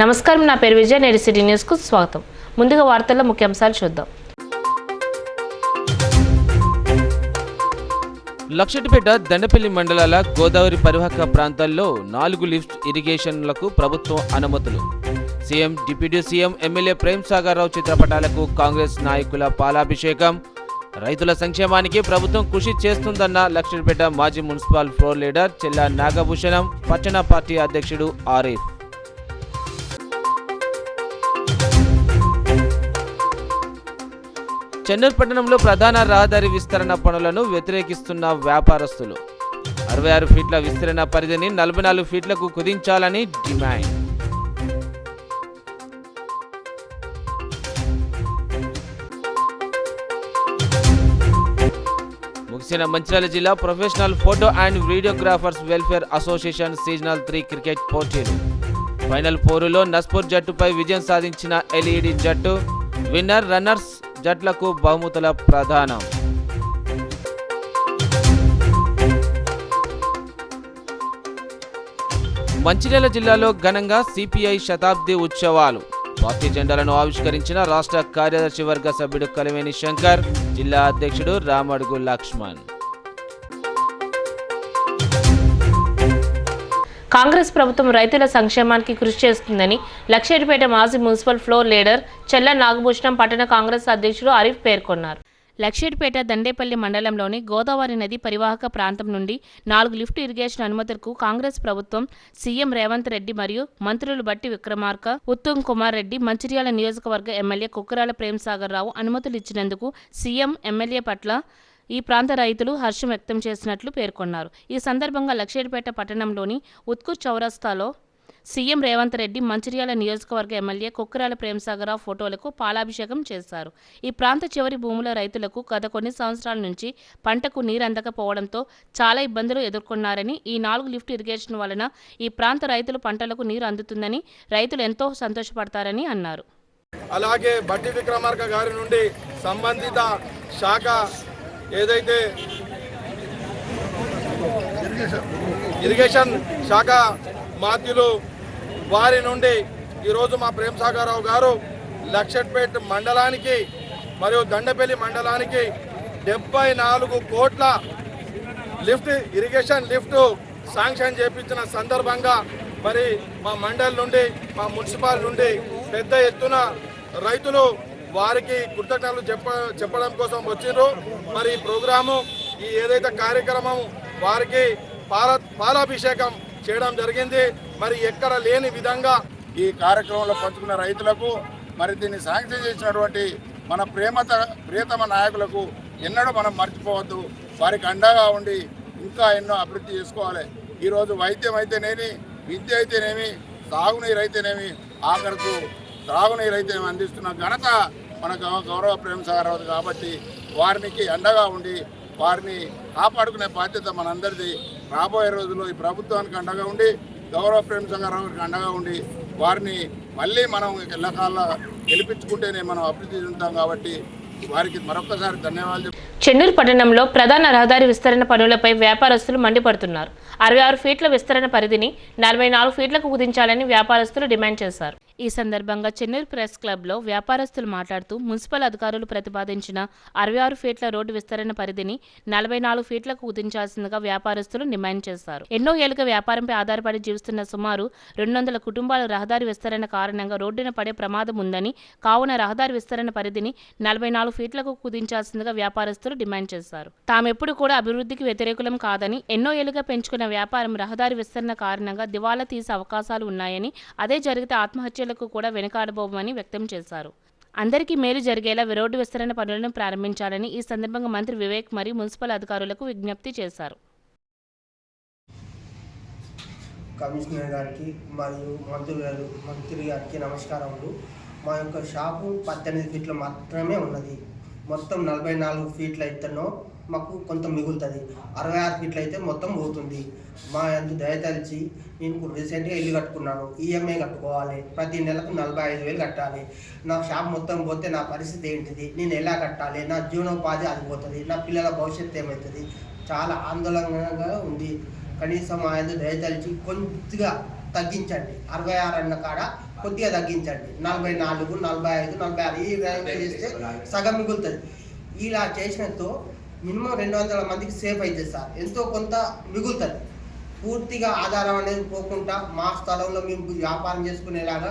నమస్కారం, నా పేరు విజయ. నేడు సిటీ న్యూస్ కు స్వాగతం. ముందుగా వార్తల్లో ముఖ్యాంశాలు చూద్దాం. లక్షటిపేట, దండపల్లి మండలాల గోదావరి పరివాహక ప్రాంతాల్లో 4 లిఫ్ట్ ఇరిగేషన్లకు ప్రభుత్వం అనుమతులు. CM, deputy CM, MLA Prem Sagar Rao చిత్రపటాలకు కాంగ్రెస్ నాయకుల పాలాభిషేకం. రైతుల సంక్షేమానికి ప్రభుత్వం కృషి చేస్తుందన్న లక్షటిపేట మాజీ municipal floor leader Chella Nagabhushanam, పట్టణ పార్టీ అధ్యక్షుడు ఆరిఫ్. చెన్నూరు పట్టణంలో ప్రధాన రహదారి విస్తరణ పనులను వ్యతిరేకిస్తున్న వ్యాపారస్తులు 66 ఫీట్ల విస్తరణ పరిధిని 44 ఫీట్లకు కుదించాలని డిమాండ్. ముగిసిన మంచిర్యాల జిల్లా professional photo and videographers welfare association seasonal 3 cricket పోటీలు. ఫైనల్ 4లో నస్పూర్ జట్టుపై విజయం సాధించిన ఎల్ఈడి జట్టు. విన్నర్, రన్నర్స్ జట్లకు బహుమతుల ప్రదానం. మంచిర్యాల జిల్లాలో ఘనంగా సిపిఐ శతాబ్ది ఉత్సవాలు. పార్టీ జెండాలను ఆవిష్కరించిన రాష్ట్ర కార్యదర్శి వర్గ సభ్యుడు కలివేని శంకర్, జిల్లా అధ్యక్షుడు రామడుగు లక్ష్మణ్. కాంగ్రెస్ ప్రభుత్వం రైతుల సంక్షేమానికి కృషి చేస్తుందని లక్షటిపేట మాజీ municipal floor leader Chella Nagabhushanam, పట్టణ కాంగ్రెస్ అధ్యక్షుడు ఆరిఫ్ పేర్కొన్నారు. లక్షటిపేట, దండేపల్లి మండలంలోని గోదావరి నది పరివాహక ప్రాంతం నుండి 4 లిఫ్ట్ ఇరిగేషన్ అనుమతులకు కాంగ్రెస్ ప్రభుత్వం సీఎం రేవంత్ రెడ్డి మరియు మంత్రులు బట్టి విక్రమార్క, ఉత్తమ్ కుమార్ రెడ్డి, మంచిర్యాల నియోజకవర్గ ఎమ్మెల్యే కుక్కరాల ప్రేమ్ సాగర్ రావు అనుమతులు ఇచ్చినందుకు సీఎం, ఎమ్మెల్యే పట్ల ఈ ప్రాంత రైతులు హర్షం వ్యక్తం చేసినట్లు పేర్కొన్నారు. ఈ సందర్భంగా లక్షటిపేట పట్టణంలోని ఉత్కూర్ చౌరస్తాలో సీఎం రేవంత్ రెడ్డి, మంచిర్యాల నియోజకవర్గ ఎమ్మెల్యే కుక్కరాల ప్రేమసాగరరావు ఫోటోలకు పాలాభిషేకం చేశారు. ఈ ప్రాంత చివరి భూముల రైతులకు గత కొన్ని సంవత్సరాల నుంచి పంటకు నీరు అందకపోవడంతో చాలా ఇబ్బందులు ఎదుర్కొన్నారని, ఈ 4 లిఫ్ట్ ఇరిగేషన్ వలన ఈ ప్రాంత రైతులు పంటలకు నీరు అందుతుందని రైతులు ఎంతో సంతోషపడతారని అన్నారు. అలాగే బట్టి విక్రమార్క గారి నుండి సంబంధిత శాఖ ఏదైతే ఇరిగేషన్ శాఖ మాత్యులు వారి నుండి ఈరోజు మా ప్రేమ్ సాగర్ రావు గారు లక్షట్పేట్ మండలానికి మరియు దండపల్లి మండలానికి 74 కోట్ల లిఫ్ట్ ఇరిగేషన్ లిఫ్ట్ శాంక్షన్ చేపించిన సందర్భంగా మరి మా మండలి నుండి, మా మున్సిపల్ నుండి పెద్ద ఎత్తున రైతులు వారికి కృతజ్ఞతలు చెప్పడం కోసం వచ్చిండ్రు. మరి ఈ ప్రోగ్రాము, ఈ ఏదైతే కార్యక్రమం వారికి పాలాభిషేకం చేయడం జరిగింది. మరి ఎక్కడ లేని విధంగా ఈ కార్యక్రమంలో పంచుకున్న రైతులకు, మరి దీన్ని శాంక్షన్ చేసినటువంటి మన ప్రియతమ నాయకులకు ఎన్నడూ మనం మర్చిపోవద్దు. వారికి అండగా ఉండి ఇంకా ఎన్నో అభివృద్ధి చేసుకోవాలి. ఈరోజు వైద్యం అయితేనేమి, విద్య అయితేనేమి, సాగునీరు అయితేనేమి, ఆఖరకు త్రాగునీరు అయితేనేమి అందిస్తున్న ఘనత మన గౌరవ ప్రేమ్ సాగర్ రావు కాబట్టి వారికి అండగా ఉండి వారిని కాపాడుకునే బాధ్యత మనందరిది. రాబోయే రోజుల్లో ఈ ప్రభుత్వానికి అండగా ఉండి, గౌరవ ప్రేమ్ సాగర్ రావుకి అండగా ఉండి వారిని మళ్ళీ మనం ఎల్లకాల గెలిపించుకుంటేనే మనం అభివృద్ధి చెందుతాం. కాబట్టి వారికి మరొకసారి ధన్యవాదాలు. చెన్నూరు పట్టణంలో ప్రధాన రహదారి విస్తరణ పనులపై వ్యాపారస్తులు మండిపడుతున్నారు. 66 ఫీట్ల విస్తరణ పరిధిని 44 ఫీట్లకు కుదించాలని వ్యాపారస్తులు డిమాండ్ చేశారు. ఈ సందర్భంగా చెన్నూరు ప్రెస్ క్లబ్లో వ్యాపారస్తులు మాట్లాడుతూ, మున్సిపల్ అధికారులు ప్రతిపాదించిన 66 ఫీట్ల రోడ్డు విస్తరణ పరిధిని 44 ఫీట్లకు కుదించాల్సిందిగా వ్యాపారస్తులు డిమాండ్ చేశారు. ఎన్నో ఏళ్లుగా వ్యాపారంపై ఆధారపడి జీవిస్తున్న సుమారు 200 కుటుంబాలు రహదారి విస్తరణ కారణంగా రోడ్డున పడే ప్రమాదం ఉందని, కావున రహదారి విస్తరణ పరిధిని 44 ఫీట్లకు కుదించాల్సిందిగా వ్యాపారస్తులు డిమాండ్ చేశారు. తామెప్పుడు కూడా అభివృద్ధికి వ్యతిరేకులం కాదని, ఎన్నో ఏళ్లుగా పెంచుకున్న వ్యాపారం రహదారి విస్తరణ కారణంగా దివాలా తీసే అవకాశాలు ఉన్నాయని, అదే జరిగితే ఆత్మహత్యలకు కూడా వెనుకాడబోమని వ్యక్తం చేశారు. అందరికీ మేలు జరిగేలా రోడ్డు విస్తరణ పనులను ప్రారంభించాలని ఈ సందర్భంగా మంత్రి వివేక్ మరియు మున్సిపల్ అధికారులకు విజ్ఞప్తి చేశారు. కమిషనర్ గారికి మరియు మంత్రి గారికి నమస్కారములు. మా యొక్క షాపు 18 ఫీట్లు మాత్రమే ఉన్నది. మొత్తం 44 ఫీట్ల ఎత్తులో మాకు కొంత మిగులుతుంది. 66 ఫీట్లు అయితే మొత్తం పోతుంది. మా అందు దయతలిచి, నేను రీసెంట్గా ఇల్లు కట్టుకున్నాను, ఈఎంఐ కట్టుకోవాలి, ప్రతి నెలకు 45,000 కట్టాలి. నా షాప్ మొత్తం పోతే నా పరిస్థితి ఏంటిది? నేను ఎలా కట్టాలి? నా జీవనోపాధి అది పోతుంది. నా పిల్లల భవిష్యత్తు ఏమవుతుంది? చాలా ఆందోళనగా ఉంది. కనీసం ఆయన దయతలిచి కొద్దిగా తగ్గించండి. 66 అన్న కాడ కొద్దిగా తగ్గించండి. 44, 45, 46 ఈ రేంజ్లో చేస్తే సగం మిగులుతుంది. ఇలా చేసినతో మినిమం 200 మందికి సేఫ్ అవుతుంది సార్. ఎంతో కొంత మిగులుతుంది. పూర్తిగా ఆధారం అనేది పోకుండా మా స్థలంలో మేము వ్యాపారం చేసుకునేలాగా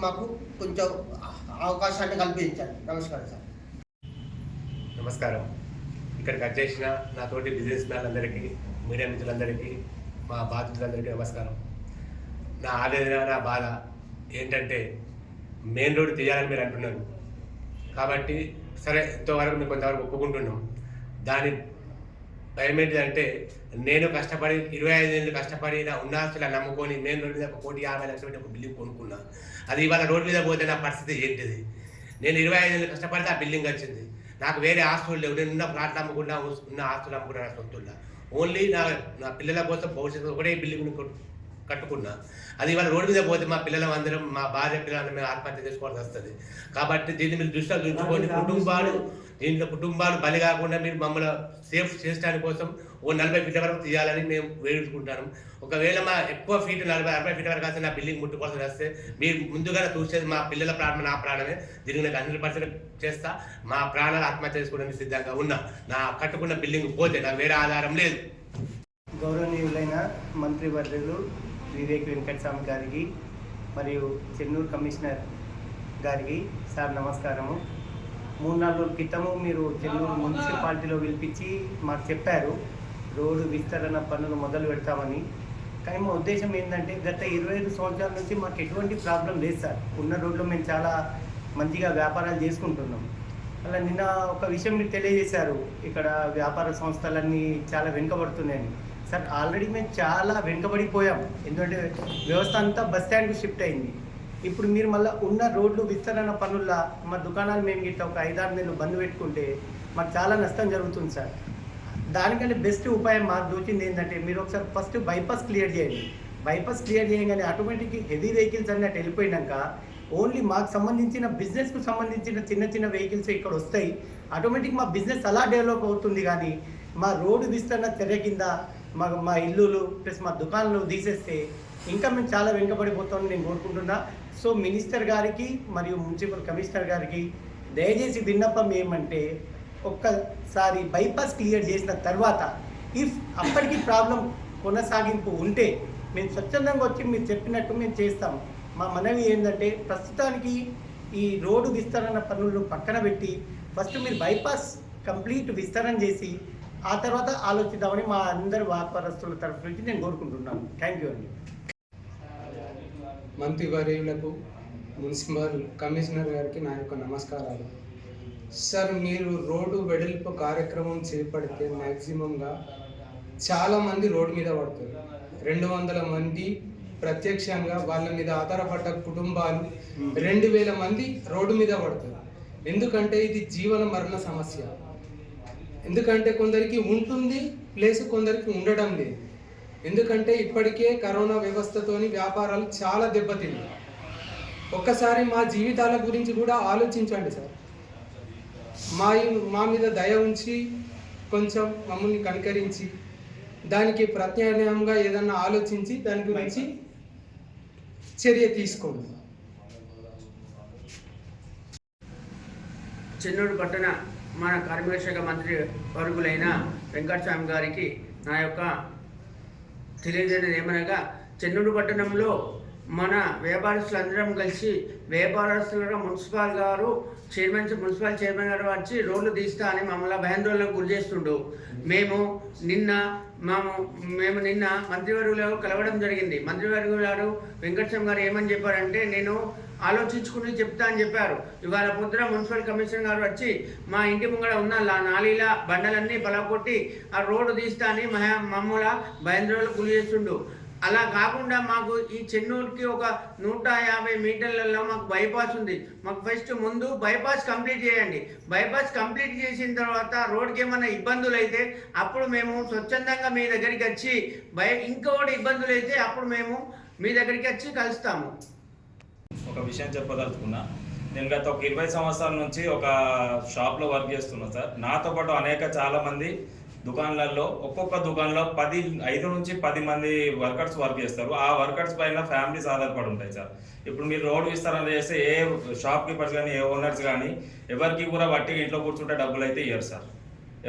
మాకు కొంచెం అవకాశాన్ని కల్పించండి. నమస్కారం సార్. నమస్కారం. ఇక్కడికి వచ్చేసిన నాతోటి బిజినెస్ మ్యాన్లందరికీ, మీడియా మిత్రులందరికీ, మా బాధితులందరికీ నమస్కారం. నా ఆవేదన, నా బాధ ఏంటంటే మెయిన్ రోడ్ తీయాలని మీరు అంటున్నారు కాబట్టి సరే, ఇంతవరకు మేము కొంతవరకు ఒప్పుకుంటున్నాం. దాని భయం ఏంటిదంటే నేను కష్టపడి 25 ఏళ్ళు కష్టపడి నా ఉన్నాస్తులా నమ్ముకొని మెయిన్ రోడ్ మీద 1,50,00,000 పెట్టి ఒక బిల్డింగ్ కొనుక్కున్నా. అది ఇవాళ రోడ్డు మీద పోతే నా పరిస్థితి ఏంటిది? నేను 25 ఏళ్ళు కష్టపడితే ఆ బిల్డింగ్ వచ్చింది. నాకు వేరే ఆస్తులు లేవు. నేను ఉన్న ప్లాట్లు అమ్ముకున్నా, ఉన్న ఆస్తులు అమ్ముకున్నా, నా సొంతున్నా. ఓన్లీ నా పిల్లల కోసం భవిష్యత్తు ఒకటే బిల్డింగ్ కట్టుకున్నా. అది ఇవాళ రోడ్డు మీద పోతే మా పిల్లలందరం, మా భార్య పిల్లలందరం మేము ఆత్మహత్య చేసుకోవాల్సి వస్తుంది. కాబట్టి దీన్ని మీరు దృష్టిలో ఉంచుకొని కుటుంబాలు బలి కాకుండా మీరు మమ్మల్ని సేఫ్ చేయడానికి కోసం 40 ఫీట్ల వరకు తీయాలని మేము వేడుకుంటాను. ఒకవేళ మా ఎక్కువ ఫీట్ 40-60 ఫీట్ల వరకు వస్తే నా బిల్డింగ్ ముట్టుకోవాల్సి వస్తే మీరు ముందుగానే చూసేది మా పిల్లల ప్రాణం, నా ప్రాణమే. దీనికి నాకు 100% చేస్తా. మా ప్రాణాలు ఆత్మహత్య చేసుకోవడానికి సిద్ధంగా ఉన్నా. నా కట్టుకున్న బిల్డింగ్ పోతే నాకు వేరే ఆధారం లేదు. గౌరవనీయులైన మంత్రివర్యులు వివేక్ వెంకటస్వామి గారికి మరియు చెన్నూరు కమిషనర్ గారికి సార్ నమస్కారము. 3-4 రోజుల క్రితము మీరు చెన్నూరు మున్సిపాలిటీలో పిలిపించి మాకు చెప్పారు రోడ్డు విస్తరణ పనులు మొదలు పెడతామని. కానీ మా ఉద్దేశం ఏంటంటే గత 25 సంవత్సరాల నుంచి మాకు ఎటువంటి ప్రాబ్లం లేదు సార్. ఉన్న రోడ్లో మేము చాలా మంచిగా వ్యాపారాలు చేసుకుంటున్నాం. అలా నిన్న ఒక విషయం మీరు తెలియజేశారు, ఇక్కడ వ్యాపార సంస్థలన్నీ చాలా వెనుకబడుతున్నాయని. సార్ ఆల్రెడీ మేము చాలా వెనుకబడిపోయాం. ఎందుకంటే వ్యవస్థ అంతా బస్ స్టాండ్కి షిఫ్ట్ అయింది. ఇప్పుడు మీరు మళ్ళీ ఉన్న రోడ్లు విస్తరణ పనుల్లో మా దుకాణాలు మేము గిట్ట ఒక 5-6 నెలలు బంద్ పెట్టుకుంటే మాకు చాలా నష్టం జరుగుతుంది సార్. దానికంటే బెస్ట్ ఉపాయం మాకు దోచింది ఏంటంటే మీరు ఒకసారి ఫస్ట్ బైపాస్ క్లియర్ చేయండి. బైపాస్ క్లియర్ చేయగానే ఆటోమేటిక్గా హెవీ వెహికల్స్ అన్నట్టు వెళ్ళిపోయినాక ఓన్లీ మాకు సంబంధించిన బిజినెస్కు సంబంధించిన చిన్న వెహికల్స్ ఇక్కడ వస్తాయి. ఆటోమేటిక్ మా బిజినెస్ అలా డెవలప్ అవుతుంది. కానీ మా రోడ్డు విస్తరణ తెర కింద మా ఇల్లులు ప్లస్ మా దుకాణాలు తీసేస్తే ఇంకా మేము చాలా వెనుకబడిపోతామని నేను కోరుకుంటున్నా. సో మినిస్టర్ గారికి మరియు మున్సిపల్ కమిషనర్ గారికి దయచేసి విన్నపం ఏమంటే ఒక్కసారి బైపాస్ క్లియర్ చేసిన తర్వాత ఇఫ్ అప్పటికి ప్రాబ్లం కొనసాగింపు ఉంటే మేము స్వచ్ఛందంగా వచ్చి మీరు చెప్పినట్టు మేము చేస్తాం. మా మనవి ఏంటంటే ప్రస్తుతానికి ఈ రోడ్డు విస్తరణ పనులను పక్కన పెట్టి ఫస్ట్ మీరు బైపాస్ కంప్లీట్ విస్తరణ చేసి ఆ తర్వాత ఆలోచిద్దామని మా అందరి వ్యాపారస్తుల తరఫు నుంచి నేను కోరుకుంటున్నాను. థ్యాంక్ యూ అండి. మంత్రివర్యులకు, మున్సిపల్ కమిషనర్ గారికి నా యొక్క నమస్కారాలు. సార్ మీరు రోడ్డు వెడల్పు కార్యక్రమం చేపడితే మ్యాక్సిమంగా చాలామంది రోడ్డు మీద పడతారు. 200 మంది ప్రత్యక్షంగా వాళ్ళ మీద ఆధారపడ్డ కుటుంబాలు 2000 మంది రోడ్డు మీద పడతారు. ఎందుకంటే ఇది జీవన మరణ సమస్య. ఎందుకంటే కొందరికి ఉంటుంది ప్లేస్, కొందరికి ఉండడం లేదు. ఎందుకంటే ఇప్పటికే కరోనా వ్యవస్థతోని వ్యాపారాలు చాలా దెబ్బతిన్నాయి. ఒక్కసారి మా జీవితాల గురించి కూడా ఆలోచించండి సార్. మా మీద దయ ఉంచి కొంచెం మమ్మల్ని కనికరించి దానికి ప్రత్యామ్నాయంగా ఏదన్నా ఆలోచించి దాని గురించి చర్య తీసుకోండి. చెన్నూరు పట్టణ మన కార్మిక శాఖ మంత్రి వర్గులైన వెంకటస్వామి గారికి నా యొక్క తెలియజేయడం ఏమనగా, చెన్నూరు పట్టణంలో మన వ్యాపారస్తులందరం కలిసి వ్యాపారస్తులుగా మున్సిపల్ చైర్మన్ గారు వచ్చి రోడ్లు తీస్తా అని మమ్మల్ని భయాందోళనకు గురి చేస్తుండు. మేము నిన్న మంత్రివర్యులు కలవడం జరిగింది. మంత్రివర్యులు గారు వెంకటస్వామి గారు ఏమని చెప్పారంటే, నేను ఆలోచించుకుని చెప్తా అని చెప్పారు. ఇవాళ పొద్దున మున్సిపల్ కమిషనర్ గారు వచ్చి మా ఇంటి ముంగడ ఉన్న నాలీల బండలన్నీ పలగొట్టి ఆ రోడ్డు తీస్తా అని మమ్మల్ని భయాందోళనకు గురి చేస్తుండు. అలా కాకుండా మాకు ఈ చెన్నూరుకి ఒక 150 మీటర్లలో మాకు బైపాస్ ఉంది. మాకు ఫస్ట్ ముందు బైపాస్ కంప్లీట్ చేయండి. బైపాస్ కంప్లీట్ చేసిన తర్వాత రోడ్కి ఏమైనా ఇబ్బందులు అయితే అప్పుడు మేము స్వచ్ఛందంగా మీ దగ్గరికి వచ్చి ఇంకోటి ఇబ్బందులు అయితే అప్పుడు మేము మీ దగ్గరికి వచ్చి కలుస్తాము. ఒక విషయం చెప్పదలుచుకున్నా. నేను గత ఒక 20 సంవత్సరాల నుంచి ఒక షాప్లో వర్క్ చేస్తున్నా సార్. నాతో పాటు చాలామంది దుకాణాలలో ఒక్కొక్క దుకాణంలో 5 నుంచి 10 మంది వర్కర్స్ వర్క్ చేస్తారు. ఆ వర్కర్స్ పైన ఫ్యామిలీస్ ఆధారపడి ఉంటాయి సార్. ఇప్పుడు మీరు రోడ్డు విస్తరణ చేస్తే ఏ షాప్ కీపర్స్ కానీ ఏ ఓనర్స్ కానీ ఎవరికి కూడా వట్టిగా ఇంట్లో కూర్చుంటే డబ్బులు అయితే ఇయ్యరు సార్.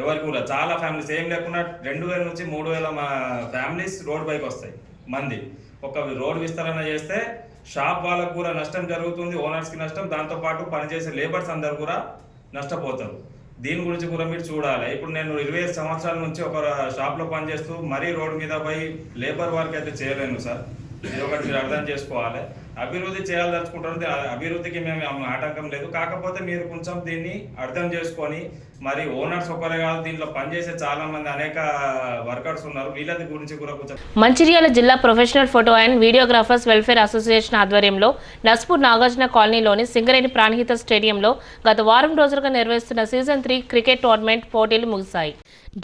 ఎవరికి కూడా చాలా ఫ్యామిలీస్ ఏం లేకుండా 2000 నుంచి 3000 ఫ్యామిలీస్ రోడ్ పైకి వస్తాయి మంది. ఒక రోడ్ విస్తరణ చేస్తే షాప్ వాళ్ళకు కూడా నష్టం జరుగుతుంది, ఓనర్స్కి నష్టం, దాంతోపాటు పనిచేసే లేబర్స్ అందరు కూడా నష్టపోతారు. దీని గురించి కూడా మీరు చూడాలి. ఇప్పుడు నేను 25 సంవత్సరాల నుంచి ఒక షాప్లో పనిచేస్తూ మరీ రోడ్ మీద పోయి లేబర్ వర్క్ అయితే చేయలేను సార్. ఇది ఒకటి మీరు అర్థం చేసుకోవాలి. అభివృద్ధి చేయాలదలుచుకుంటారు, అభివృద్ధికి మేము ఆటంకం లేదు. కాకపోతే మీరు కొంచెం దీన్ని అర్థం చేసుకొని, మరి ఓనర్స్ ఒకరే కాదు, దీంట్లో పనిచేసే చాలా మంది అనేక వర్కర్స్ ఉన్నారు, వీళ్ళది గురించి కూడా కొంచెం. మంచిర్యాల జిల్లా professional photo and videographers welfare association ఆధ్వర్యంలో నస్పూర్ నాగార్జున కాలనీలోని సింగరేణి ప్రాణహిత స్టేడియంలో గత వారం రోజులుగా నిర్వహిస్తున్న సీజన్ 3 క్రికెట్ టోర్నమెంట్ పోటీలు ముగిశాయి.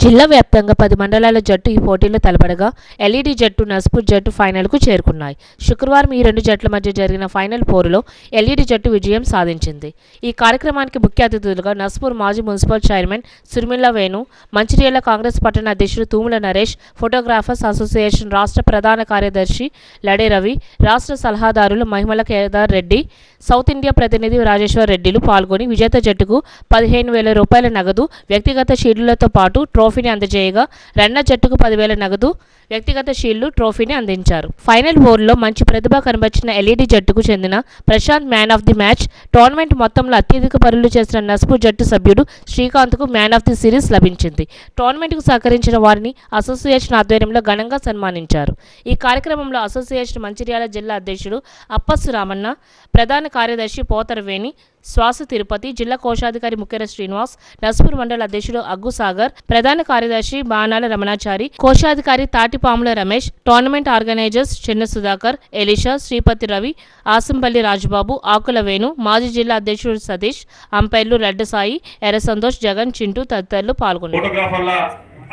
జిల్లా వ్యాప్తంగా 10 మండలాల జట్టు ఈ పోటీల్లో తలపడగా ఎల్ఈడి జట్టు నస్పూర్ జట్టు ఫైనల్కు చేరుకున్నాయి. శుక్రవారం ఈ రెండు జట్ల మధ్య జరిగిన ఫైనల్ పోరులో ఎల్ఈడి జట్టు విజయం సాధించింది. ఈ కార్యక్రమానికి ముఖ్య అతిథులుగా నస్పూర్ మాజీ మున్సిపల్ చైర్మన్ సుర్మిల్లా వేణు, మంచిర్యాల కాంగ్రెస్ పట్టణ అధ్యక్షుడు తూముల నరేష్, ఫోటోగ్రాఫర్స్ అసోసియేషన్ రాష్ట్ర ప్రధాన కార్యదర్శి లడే రవి, రాష్ట్ర సలహాదారులు మహిమల కేదార్ రెడ్డి, సౌత్ ఇండియా ప్రతినిధి రాజేశ్వర్ రెడ్డిలు పాల్గొని విజేత జట్టుకు 15,000 రూపాయల నగదు, వ్యక్తిగత షీల్డులతో పాటు ట్రోఫీని అందజేయగా రన్నర్ జట్టుకు 10,000 నగదు, వ్యక్తిగత షీల్డ్ ట్రోఫీని అందించారు. ఫైనల్ ఓవర్లో మంచి ప్రతిభ కనబర్చిన ఎల్ఈడి జట్టుకు చెందిన Prashant man of the match, tournament మొత్తంలో అత్యధిక పరుగులు చేసిన నస్పూర్ జట్టు సభ్యుడు శ్రీకాంత్కు మ్యాన్ ఆఫ్ ది సిరీస్ లభించింది. టోర్నమెంట్కు సహకరించిన వారిని అసోసియేషన్ ఆధ్వర్యంలో ఘనంగా సన్మానించారు. ఈ కార్యక్రమంలో అసోసియేషన్ మంచిర్యాల జిల్లా అధ్యక్షుడు అప్పస్సు రామన్న, ప్రధాన కార్యదర్శి పోతరవేణి, శ్వాస తిరుపతి, జిల్లా కోశాధికారి ముఖ్యర శ్రీనివాస్, నస్పూర్ మండల అధ్యక్షుడు అగ్గు సాగర్, ప్రధాన కార్యదర్శి బాణాల రమణాచారి, కోశాధికారి తాటిపాముల రమేష్, టోర్నమెంట్ ఆర్గనైజర్స్ చెన్న సుధాకర్, ఎలిషా, శ్రీపతి రవి, ఆసంపల్లి రాజుబాబు, ఆకుల వేణు, మాజీ జిల్లా అధ్యక్షుడు సతీష్, అంపైర్లు రెడ్డ సాయి, ఎర్ర సంతోష్, జగన్, చింటూ తదితరులు పాల్గొన్నారు.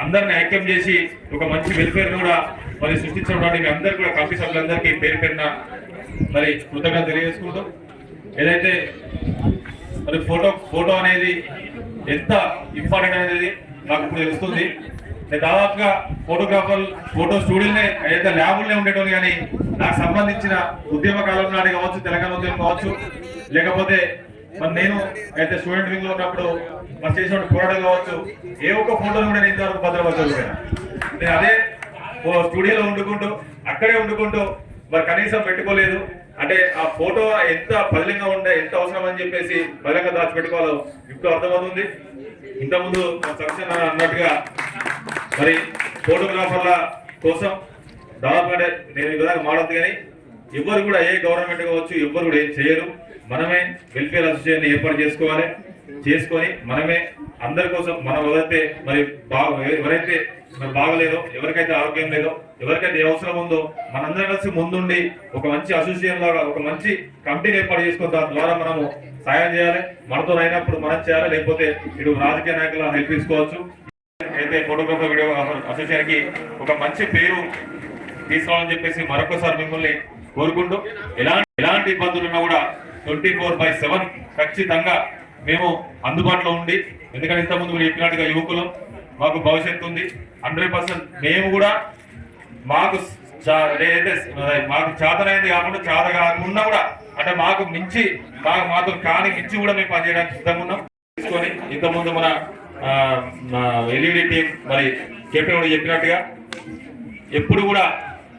అందరిని ఐక్యం చేసి ఒక మంచి వెల్ఫేర్ కూడా మరి సృష్టించడానికి అందరు కూడా కమిటీ సభ్యులందరికీ పేరు పెట్టిన మరి కృతజ్ఞత తెలియజేసుకుంటాం. ఏదైతే మరి ఫోటో అనేది ఎంత ఇంపార్టెంట్ అనేది నాకు ఇప్పుడు తెలుస్తుంది. నేను దాదాపుగా ఫోటో స్టూడియోనే ఏదైతే ల్యాబుల్నే ఉండేటోని, కానీ నాకు సంబంధించిన ఉద్యమ కాలం నాటి కావచ్చు, తెలంగాణ ఉద్యమం కావచ్చు, లేకపోతే మరి నేను అయితే స్టూడెంట్ వింగ్ లో ఉన్నప్పుడు మరి చేసిన పోరాటాలు కావచ్చు, ఏ ఒక్క ఫోటోలు కూడా నేను ఇంతవరకు భద్రపరచలేకపోయినా. నేను అదే స్టూడియోలో అక్కడే వండుకుంటూ మరి కనీసం పెట్టుకోలేదు. అంటే ఆ ఫోటో ఎంత బలంగా ఉండే, ఎంత అవసరం అని చెప్పేసి బలంగా దాచిపెట్టుకోవాలో ఇప్పుడు అర్థమవుతుంది. ఇంతకుముందు సంక్షణ అన్నట్టుగా మరి ఫోటోగ్రాఫర్ల కోసం దాదాపుగా నేను ఈ విధంగా మాడద్దు, కానీ ఎవరు కూడా ఏ గవర్నమెంట్ కావచ్చు ఎవరు కూడా ఏం చేయరు. మనమే వెల్ఫేర్ అసోసియేషన్ ఏర్పాటు చేసుకొని మనమే అందరి కోసం మనం ఎవరైతే ఎవరైతే బాగలేదో, ఎవరికైతే ఆరోగ్యం లేదో, ఎవరికైతే అవసరం ఉందో మనందరం కలిసి ముందుండి ఒక మంచి అసోసియేషన్ లాగా ఒక మంచి కమిటీని ఏర్పాటు చేసుకుని దాని ద్వారా మనము సాయం చేయాలి. మనతో అయినప్పుడు మనం చేయాలి, లేకపోతే ఇటు రాజకీయ నాయకుల హెల్ప్ తీసుకోవచ్చు. అయితే ఫోటోగ్రాఫర్ వీడియోగ్రాఫర్ అసోసియేషన్ కి ఒక మంచి పేరు తీసుకోవాలని చెప్పేసి మరొకసారి మిమ్మల్ని కోరుకుంటూ, ఎలాంటి ఇబ్బందులు ఉన్నా కూడా 24/7 ఖచ్చితంగా మేము అందుబాటులో ఉండి, ఎందుకంటే ఇంతకుముందు మీరు చెప్పినట్టుగా యువకులు మాకు భవిష్యత్తు ఉంది. 100% మేము కూడా మాకు చేతనైంది కాకుండా చేత కాకుండా కూడా, అంటే మాకు మించి మాతో కాని మించి కూడా మేము పనిచేయడానికి సిద్ధంగా ఉన్నాం. తీసుకొని ఇంతకుముందు మన ఎల్ఈడి టీం మరి కెప్టెన్ కూడా చెప్పినట్టుగా ఎప్పుడు కూడా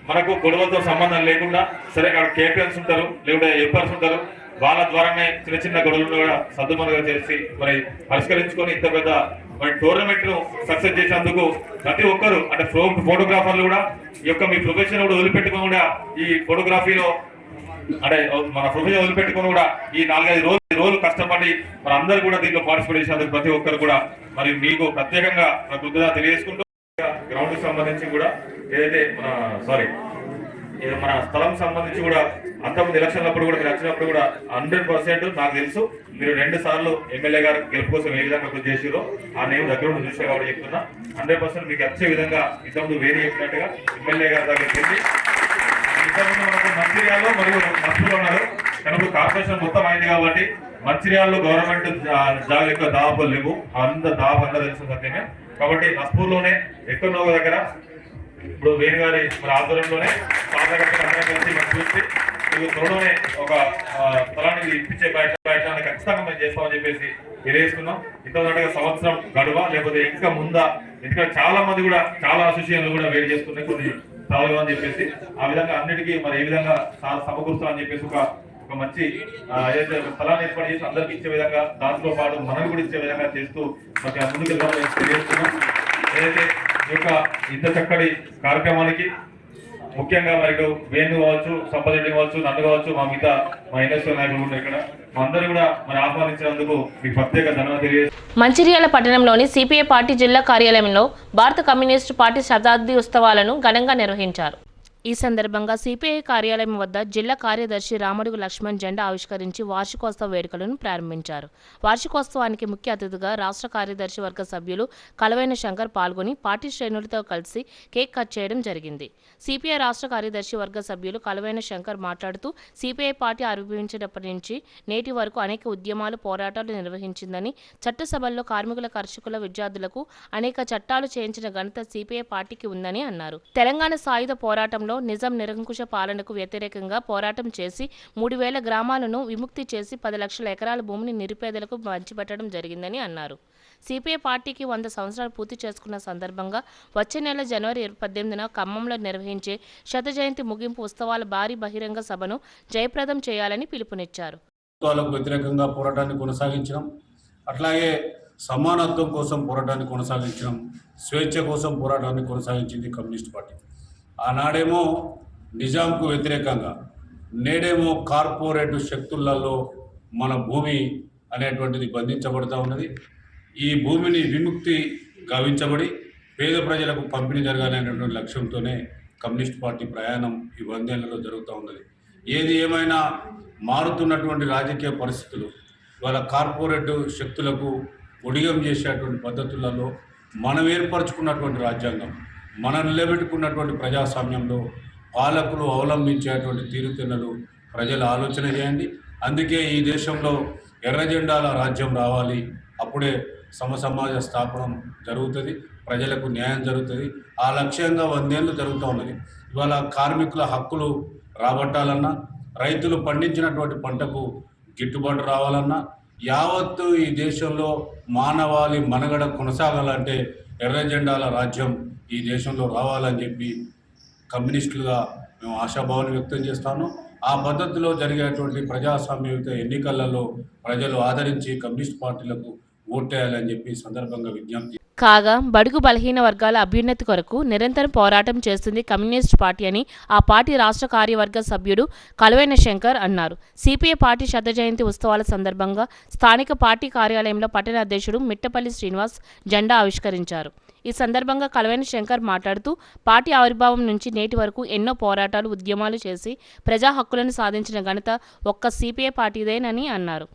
మనకు గొడవలతో సంబంధం లేకుండా, సరే అక్కడ కేపిఎన్స్ ఉంటారు, లేకుంటే ఎంపర్స్ ఉంటారు, వాళ్ళ ద్వారానే చిన్న గొడవలను కూడా సద్దుమలుగా చేసి మరి పరిష్కరించుకొని ఇంత పెద్ద మరి టోర్నమెంట్ ను సక్సెస్ చేసేందుకు ప్రతి ఒక్కరు, అంటే ఫోటోగ్రాఫర్లు కూడా ఈ యొక్క మీ ప్రొఫెషన్ కూడా వదిలిపెట్టుకుని కూడా ఈ ఫోటోగ్రఫీలో, అంటే మన ప్రొఫెషన్ వదిలిపెట్టుకుని కూడా ఈ 4-5 రోజులు కష్టపడి మన అందరూ కూడా దీంట్లో పార్టిసిపేట్ చేసేందుకు ప్రతి ఒక్కరు కూడా మరి మీకు ప్రత్యేకంగా కృతజ్ఞత తెలియజేసుకుంటూ, గ్రౌండ్ కి సంబంధించి కూడా ఏదైతే మన స్థలం సంబంధించి కూడా అంతకుముందు ఎలక్షన్ అప్పుడు కూడా మీరు వచ్చినప్పుడు కూడా 100% నాకు తెలుసు మీరు 2 సార్లు ఎమ్మెల్యే గారు గెలుపు కోసం ఏ విధంగా కృషి చేసారో ఆ నేను దగ్గర ఉండి చూసా కాబట్టి చెప్తున్నా. 100% మీకు వచ్చే విధంగా ఇంతకుముందు వేరే చెప్పినట్టుగా ఎమ్మెల్యే గారి దగ్గరికి వెళ్ళి, ఇంతకుముందు మనకు మంచిర్యాలలో మరియు నస్పూర్లో ఉన్నారు, కనుక కార్పొరేషన్ మొత్తం అయింది కాబట్టి మంచిర్యాలలో గవర్నమెంట్ జాగా ఎక్కువ దాదాపు లేవు, దాదాపు అందరూ తెలిసిన సత్యమే. కాబట్టి నస్పూర్లోనే ఎక్కడో ఒక దగ్గర ఇప్పుడు వేణు గారి మన ఆధ్వర్యంలోనే అందరం కలిసి మనం చూసి త్వరలోనే ఒక స్థలాన్ని ఇప్పించే ప్రయత్నాన్ని ఖచ్చితంగా మేము చేస్తామని చెప్పేసి తెలియజేస్తున్నాం. ఇంతగా సంవత్సరం గడువా లేకపోతే ఇంకా ముందా, ఎందుకంటే చాలా మంది కూడా చాలా అసోసియేషన్లు కూడా వేడి చేస్తున్నాయి కొన్ని స్థలాలు అని చెప్పేసి ఆ విధంగా అన్నిటికీ మరి ఏ విధంగా సమకూరుస్తామని చెప్పేసి ఒక మంచి ఏదైతే స్థలాన్ని ఏర్పాటు చేసి అందరికీ ఇచ్చే విధంగా దాంతో పాటు మనకు కూడా ఇచ్చే విధంగా చేస్తూ మరి ముందుకు వెళ్ళాలని తెలియజేస్తున్నాం. ఏదైతే ఈ యొక్క ఇంత చక్కటి కార్యక్రమానికి ముఖ్యంగా మరి వేణు కావచ్చు, సంపద రెడ్డి కావచ్చు, నన్ను కావచ్చు, మా మిగతా మా ఎన్ఎస్ఓ నాయకులు కూడా ఇక్కడ మా అందరూ కూడా మరి ఆహ్వానించినందుకు మీకు ప్రత్యేక ధన్యవాదాలు తెలియజేస్తున్నాను. మంచిర్యాల పట్టణంలోని సిపిఐ పార్టీ జిల్లా కార్యాలయంలో భారత కమ్యూనిస్టు పార్టీ శతాబ్ది ఉత్సవాలను ఘనంగా నిర్వహించారు. ఈ సందర్భంగా సిపిఐ కార్యాలయం వద్ద జిల్లా కార్యదర్శి రామడుగు లక్ష్మణ్ జెండా ఆవిష్కరించి వార్షికోత్సవ వేడుకలను ప్రారంభించారు. వార్షికోత్సవానికి ముఖ్య అతిథిగా రాష్ట్ర కార్యదర్శి వర్గ సభ్యులు కలవైన శంకర్ పాల్గొని పార్టీ శ్రేణులతో కలిసి కేక్ కట్ చేయడం జరిగింది. సిపిఐ రాష్ట్ర కార్యదర్శి వర్గ సభ్యులు కలవైన శంకర్ మాట్లాడుతూ సిపిఐ పార్టీ ఆవిర్భవించినప్పటి నుంచి నేటి వరకు అనేక ఉద్యమాలు, పోరాటాలు నిర్వహించిందని, చట్టసభల్లో కార్మికుల, కర్షకుల, విద్యార్థులకు అనేక చట్టాలు చేయించిన ఘనత సిపిఐ పార్టీకి ఉందని అన్నారు. తెలంగాణ సాయుధ పోరాటంలో నిజాం నిరంకుశ పాలనకు వ్యతిరేకంగా పోరాటం చేసి 3000 గ్రామాలను విముక్తి చేసి 10 లక్షల ఎకరాల భూమిని నిరుపేదలకు పంచిపెట్టడం జరిగిందని అన్నారు. సిపిఐ పార్టీకి 100 సంవత్సరాలు పూర్తి చేసుకున్న సందర్భంగా వచ్చే నెల జనవరి 18న ఖమ్మంలో నిర్వహించే శత జయంతి ముగింపు ఉత్సవాల భారీ బహిరంగ సభను జయప్రదం చేయాలని పిలుపునిచ్చారు. వ్యతిరేకంగా పోరాటాన్ని కొనసాగించడం, అట్లాగే సమానత్వం కోసం పోరాటాన్ని కొనసాగించడం, స్వేచ్ఛ కోసం పోరాటాన్ని కొనసాగించింది కమ్యూనిస్ట్ పార్టీ. ఆనాడేమో నిజాంకు వ్యతిరేకంగా, నేడేమో కార్పొరేట్ శక్తులలో మన భూమి అనేటువంటిది బంధించబడుతూ ఉన్నది. ఈ భూమిని విముక్తి గావించబడి పేద ప్రజలకు పంపిణీ జరగాలనేటువంటి లక్ష్యంతోనే కమ్యూనిస్ట్ పార్టీ ప్రయాణం ఈ 100 ఏళ్లలో జరుగుతూ ఉన్నది. ఏది ఏమైనా మారుతున్నటువంటి రాజకీయ పరిస్థితులు, వాళ్ళ కార్పొరేట్ శక్తులకు ఒడిగం చేసేటువంటి పద్ధతులలో మనం ఏర్పరచుకున్నటువంటి రాజ్యాంగం, మనం నిలబెట్టుకున్నటువంటి ప్రజాస్వామ్యంలో పాలకులు అవలంబించేటువంటి తీరుతెన్నులు ప్రజలు ఆలోచన చేయండి. అందుకే ఈ దేశంలో ఎర్ర జెండాల రాజ్యం రావాలి. అప్పుడే సమసమాజ స్థాపనం జరుగుతుంది, ప్రజలకు న్యాయం జరుగుతుంది. ఆ లక్ష్యంగా 100 ఏళ్ళు జరుగుతూ ఉన్నది. ఇవాళ కార్మికుల హక్కులు రాబట్టాలన్నా, రైతులు పండించినటువంటి పంటకు గిట్టుబాటు రావాలన్నా, యావత్తు ఈ దేశంలో మానవాళి మనుగడ కొనసాగాలంటే ఎర్ర జెండాల రాజ్యం ఈ దేశంలో రావాలని చెప్పి కమ్యూనిస్టులుగా మేము ఆశాభావాన్ని వ్యక్తం చేస్తాను. ఆ పద్ధతిలో జరిగేటువంటి ప్రజాస్వామ్యయుత ఎన్నికలలో ప్రజలు ఆదరించి కమ్యూనిస్ట్ పార్టీలకు ఓటేయాలని చెప్పి సందర్భంగా విజ్ఞప్తి. కాగా బడుగు బలహీన వర్గాల అభ్యున్నతి కొరకు నిరంతరం పోరాటం చేస్తుంది కమ్యూనిస్ట్ పార్టీ అని ఆ పార్టీ రాష్ట్ర కార్యవర్గ సభ్యుడు కలవైన శంకర్ అన్నారు. సిపిఐ పార్టీ శత జయంతి ఉత్సవాల సందర్భంగా స్థానిక పార్టీ కార్యాలయంలో పట్టణ అధ్యక్షుడు మిట్టపల్లి శ్రీనివాస్ జెండా ఆవిష్కరించారు. ఈ సందర్భంగా కలవైన శంకర్ మాట్లాడుతూ పార్టీ ఆవిర్భావం నుంచి నేటి వరకు ఎన్నో పోరాటాలు, ఉద్యమాలు చేసి ప్రజా హక్కులను సాధించిన ఘనత ఒక్క సిపిఐ పార్టీదేనని అన్నారు.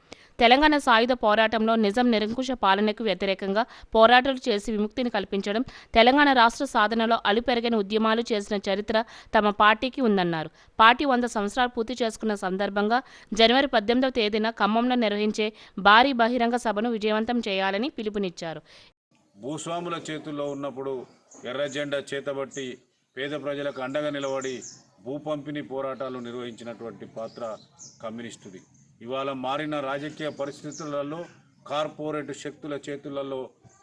తెలంగాణ సాయుధ పోరాటంలో నిజాం నిరంకుశ పాలనకు వ్యతిరేకంగా పోరాటాలు చేసి విముక్తిని కల్పించడం, తెలంగాణ రాష్ట్ర సాధనలో అలుపెరగని ఉద్యమాలు చేసిన చరిత్ర తమ పార్టీకి ఉందన్నారు. పార్టీ 100 సంవత్సరాలు పూర్తి చేసుకున్న సందర్భంగా జనవరి 18వ తేదీన ఖమ్మంలో నిర్వహించే భారీ బహిరంగ సభను విజయవంతం చేయాలని పిలుపునిచ్చారు. భూస్వాముల చేతుల్లో ఉన్నప్పుడు ఎర్ర జెండా చేతబట్టి పేద ప్రజలకు అండగా నిలబడి భూ పంపిణీ పోరాటాలు నిర్వహించినటువంటి పాత్ర కమ్యూనిస్టుది. ఇవాళ మారిన రాజకీయ పరిస్థితులలో కార్పొరేట్ శక్తుల చేతులలో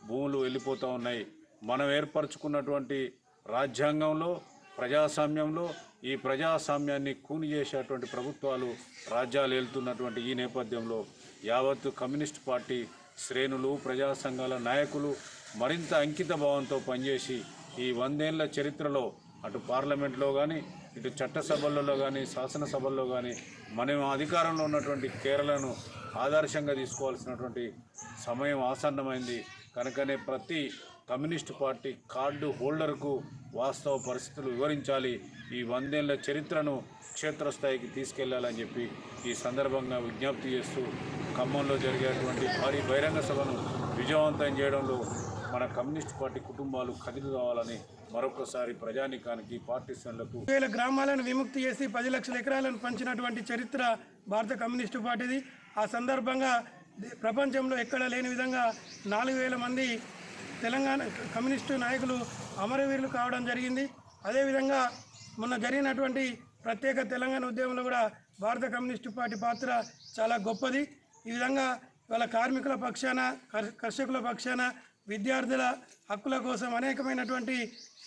భూములు వెళ్ళిపోతూ ఉన్నాయి. మనం ఏర్పరచుకున్నటువంటి రాజ్యాంగంలో, ప్రజాస్వామ్యంలో ఈ ప్రజాస్వామ్యాన్ని కూని చేసేటువంటి ప్రభుత్వాలు రాజ్యాలు వెళ్తున్నటువంటి ఈ నేపథ్యంలో యావత్తు కమ్యూనిస్ట్ పార్టీ శ్రేణులు, ప్రజా సంఘాల నాయకులు మరింత అంకిత భావంతో పనిచేసి ఈ 100 ఏళ్ల చరిత్రలో అటు పార్లమెంట్లో కానీ, ఇటు చట్టసభలలో కానీ, శాసనసభల్లో కానీ మనం అధికారంలో ఉన్నటువంటి కేరళను ఆదర్శంగా తీసుకోవాల్సినటువంటి సమయం ఆసన్నమైంది. కనుకనే ప్రతి కమ్యూనిస్ట్ పార్టీ కార్డు హోల్డర్కు వాస్తవ పరిస్థితులు వివరించాలి. ఈ 100 ఏళ్ల చరిత్రను క్షేత్రస్థాయికి తీసుకెళ్లాలని చెప్పి ఈ సందర్భంగా విజ్ఞప్తి చేస్తూ ఖమ్మంలో జరిగేటువంటి భారీ బహిరంగ సభను విజయవంతం చేయడంలో మన కమ్యూనిస్ట్ పార్టీ కుటుంబాలు కదిలి రావాలని మరొకసారి ప్రజానికానికి, పార్టీ శ్రేణులకు 1000 గ్రామాలను విముక్తి చేసి 10 లక్షల ఎకరాలను పంచినటువంటి చరిత్ర భారత కమ్యూనిస్టు పార్టీది. ఆ సందర్భంగా ప్రపంచంలో ఎక్కడ లేని విధంగా 4000 మంది తెలంగాణ కమ్యూనిస్టు నాయకులు అమరవీరులు కావడం జరిగింది. అదేవిధంగా మొన్న జరిగినటువంటి ప్రత్యేక తెలంగాణ ఉద్యమంలో కూడా భారత కమ్యూనిస్టు పార్టీ పాత్ర చాలా గొప్పది. ఈ విధంగా వాళ్ళ కార్మికుల పక్షాన, కర్షకుల పక్షాన, విద్యార్థుల హక్కుల కోసం అనేకమైనటువంటి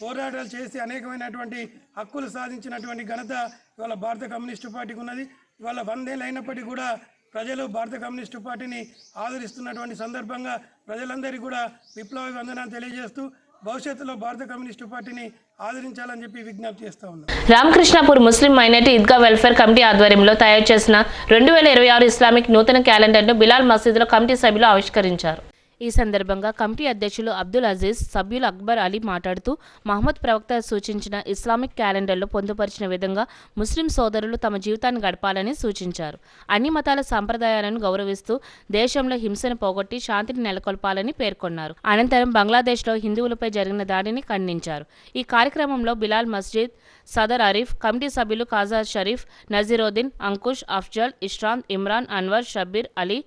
పోరాటాలు చేసి అనేకమైనటువంటి హక్కులు సాధించినటువంటి ఘనత ఇవాళ భారత కమ్యూనిస్టు పార్టీకి ఉన్నది. ఇవాళ 100 ఏళ్ళు అయినప్పటికీ కూడా ప్రజలు భారత కమ్యూనిస్టు పార్టీని ఆదరిస్తున్నటువంటి సందర్భంగా ప్రజలందరికీ కూడా విప్లవ వందనాలు తెలియజేస్తూ భవిష్యత్తులో భారత కమ్యూనిస్టు పార్టీని ఆదరించాలని చెప్పి విజ్ఞప్తి చేస్తా ఉన్నాం. రామకృష్ణాపూర్ ముస్లిం మైనారిటీ ఈద్గా వెల్ఫేర్ కమిటీ ఆధ్వర్యంలో తయారు చేసిన 2026 ఇస్లామిక్ నూతన క్యాలెండర్ను బిలాల్ మసీదులో కమిటీ సభ్యులు ఆవిష్కరించారు. ఈ సందర్భంగా కమిటీ అధ్యక్షులు అబ్దుల్ అజీజ్, సభ్యులు అక్బర్ అలీ మాట్లాడుతూ మహమ్మద్ ప్రవక్త సూచించిన ఇస్లామిక్ క్యాలెండర్లో పొందుపరిచిన విధంగా ముస్లిం సోదరులు తమ జీవితాన్ని గడపాలని సూచించారు. అన్ని మతాల సాంప్రదాయాలను గౌరవిస్తూ దేశంలో హింసను పోగొట్టి శాంతిని నెలకొల్పాలని పేర్కొన్నారు. అనంతరం బంగ్లాదేశ్లో హిందువులపై జరిగిన దాడిని ఖండించారు. ఈ కార్యక్రమంలో బిలాల్ మస్జిద్ సదర్ అరీఫ్, కమిటీ సభ్యులు ఖాజా షరీఫ్, నజీరుద్దీన్, అంకుష్, అఫ్జల్, ఇష్రాంత్, ఇమ్రాన్, అన్వర్, షబ్బీర్ అలీ,